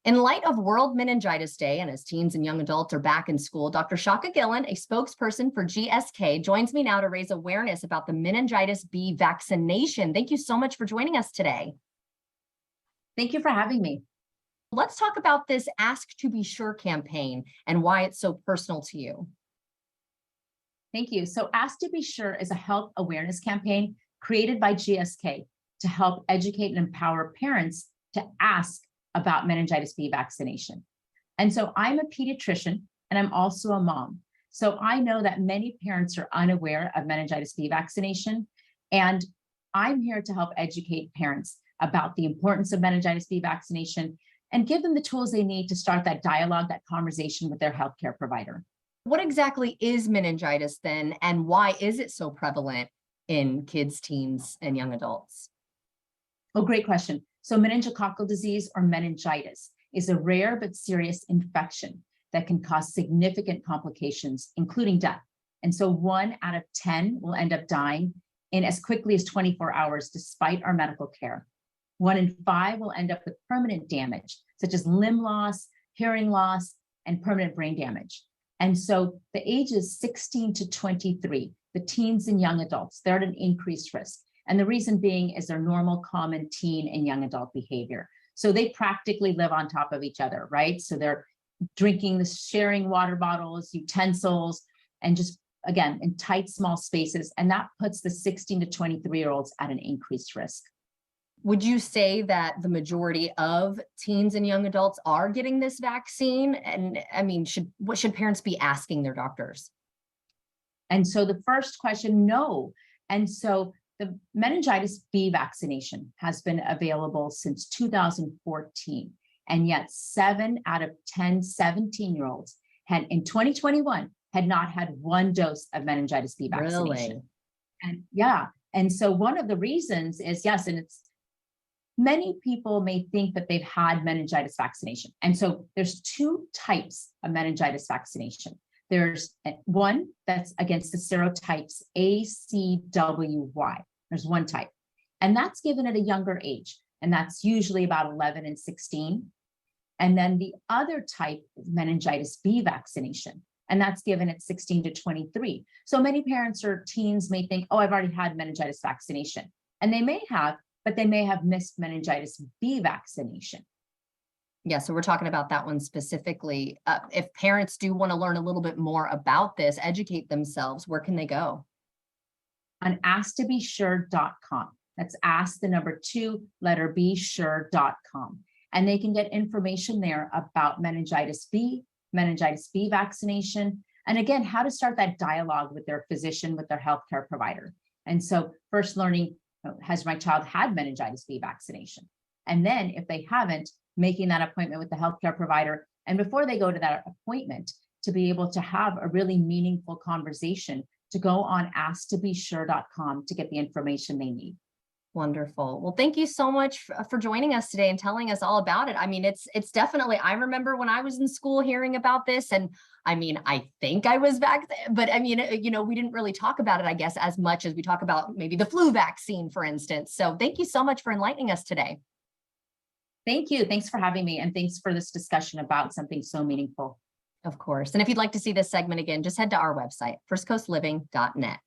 In light of World Meningitis Day and as teens and young adults are back in school, Dr. Shaka Gillen, a spokesperson for GSK, joins me now to raise awareness about the meningitis B vaccination. Thank you so much for joining us today. Thank you for having me. Let's talk about this Ask to Be Sure campaign and why it's so personal to you. Thank you. So Ask to Be Sure is a health awareness campaign created by GSK to help educate and empower parents to ask about meningitis B vaccination. And so I'm a pediatrician and I'm also a mom. So I know that many parents are unaware of meningitis B vaccination, and I'm here to help educate parents about the importance of meningitis B vaccination and give them the tools they need to start that dialogue, that conversation with their healthcare provider. What exactly is meningitis then, and why is it so prevalent in kids, teens, and young adults? Oh, great question. So meningococcal disease, or meningitis, is a rare but serious infection that can cause significant complications, including death. And so 1 out of 10 will end up dying in as quickly as 24 hours, despite our medical care. 1 in 5 will end up with permanent damage, such as limb loss, hearing loss, and permanent brain damage. And so the ages 16 to 23, the teens and young adults, they're at an increased risk. And the reason being is their normal, common teen and young adult behavior. So they practically live on top of each other, right? So they're drinking, sharing water bottles, utensils, and just, again, in tight, small spaces. And that puts the 16 to 23-year-olds at an increased risk. Would you say that the majority of teens and young adults are getting this vaccine? And I mean, what should parents be asking their doctors? And so the first question, no. And so the meningitis B vaccination has been available since 2014. And yet 7 out of 10 17-year-olds had in 2021 had not had 1 dose of meningitis B vaccination. Really? And yeah. And so one of the reasons is, yes, and it's many people may think that they've had meningitis vaccination. And so there's 2 types of meningitis vaccination. There's one that's against the serotypes ACWY. There's 1 type, and that's given at a younger age, and that's usually about 11 and 16. And then the other type is meningitis B vaccination, and that's given at 16 to 23. So many parents or teens may think, oh, I've already had meningitis vaccination, and they may have, but they may have missed meningitis B vaccination. Yeah, so we're talking about that one specifically. If parents do want to learn a little bit more about this, educate themselves, where can they go? On asktobesure.com. That's ask the number 2 letter B sure.com. And they can get information there about meningitis B vaccination, and again, how to start that dialogue with their physician, with their healthcare provider. And so first learning, has my child had meningitis B vaccination? And then if they haven't, making that appointment with the healthcare provider. And before they go to that appointment, to be able to have a really meaningful conversation, to go on asktobesure.com to get the information they need. Wonderful. Well, thank you so much for joining us today and telling us all about it. I mean, it's definitely, I remember when I was in school hearing about this, and I mean, I think I was vaccinated, but I mean, we didn't really talk about it, I guess, as much as we talk about maybe the flu vaccine, for instance. So thank you so much for enlightening us today. Thank you. Thanks for having me. And thanks for this discussion about something so meaningful. Of course. And if you'd like to see this segment again, just head to our website, firstcoastliving.net.